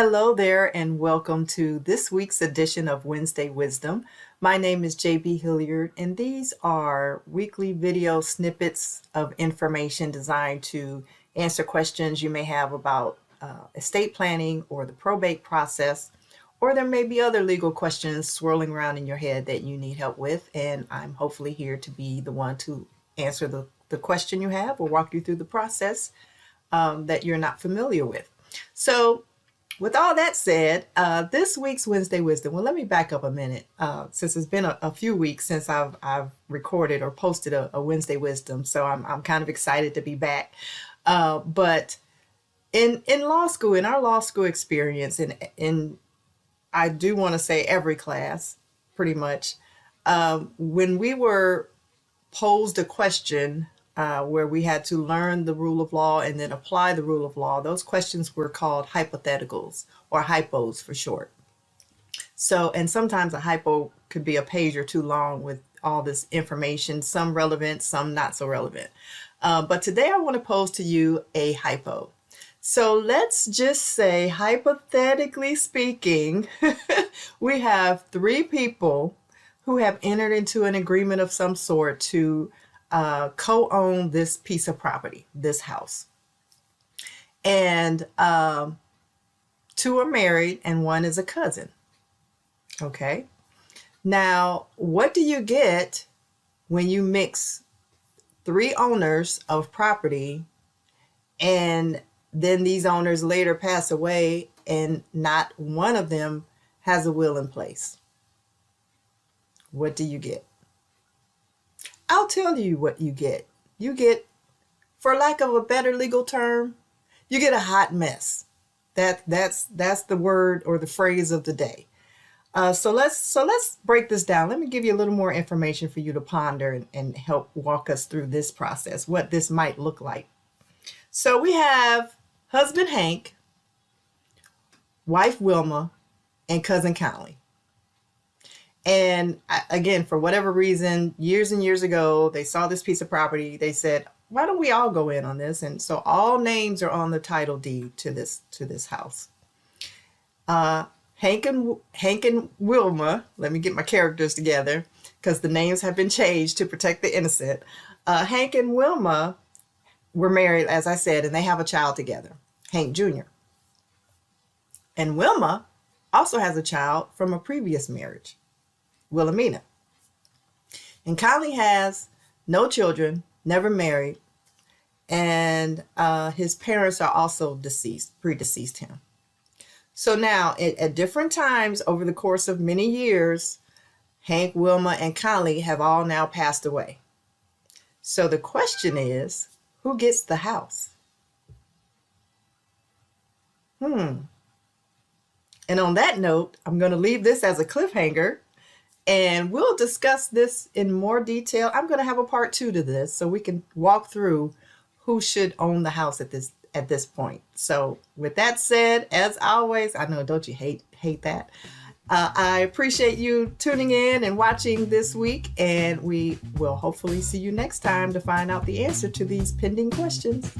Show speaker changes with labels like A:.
A: Hello there, and welcome to this week's edition of Wednesday Wisdom. My name is JB Hilliard, and these are weekly video snippets of information designed to answer questions you may have about estate planning or the probate process, or there may be other legal questions swirling around in your head that you need help with, and I'm hopefully here to be the one to answer the question you have or walk you through the process that you're not familiar with. So, with all that said, this week's Wednesday Wisdom, well, let me back up a minute, since it's been a few weeks since I've recorded or posted a Wednesday Wisdom, so I'm kind of excited to be back. But in law school, in our law school experience, in I do want to say every class, pretty much, when we were posed a question where we had to learn the rule of law and then apply the rule of law, those questions were called hypotheticals, or hypos for short. So, and sometimes a hypo could be a page or two long with all this information, some relevant, some not so relevant. But today I want to pose to you a hypo. So let's just say, hypothetically speaking, we have three people who have entered into an agreement of some sort to co-own this piece of property, this house. And two are married and one is a cousin. Okay. Now, what do you get when you mix three owners of property and then these owners later pass away and not one of them has a will in place? What do you get? I'll tell you what you get. You get, for lack of a better legal term, you get a hot mess. That's the word or the phrase of the day. So let's break this down. Let me give you a little more information for you to ponder and help walk us through this process, what this might look like. So we have husband Hank, wife Wilma, and cousin Conley. And again, for whatever reason, years and years ago, they saw this piece of property. They said, why don't we all go in on this? And so all names are on the title deed to this house. Hank and Wilma, let me get my characters together because the names have been changed to protect the innocent. Hank and Wilma were married, as I said, and they have a child together, Hank Jr. And Wilma also has a child from a previous marriage, Wilhelmina. And Conley has no children, never married, and his parents are also predeceased him. So now, at different times over the course of many years, Hank, Wilma, and Conley have all now passed away. So the question is, who gets the house? And on that note, I'm going to leave this as a cliffhanger. And we'll discuss this in more detail. I'm going to have a part 2 to this so we can walk through who should own the house at this point. So with that said, as always, I know, don't you hate that? I appreciate you tuning in and watching this week, and we will hopefully see you next time to find out the answer to these pending questions.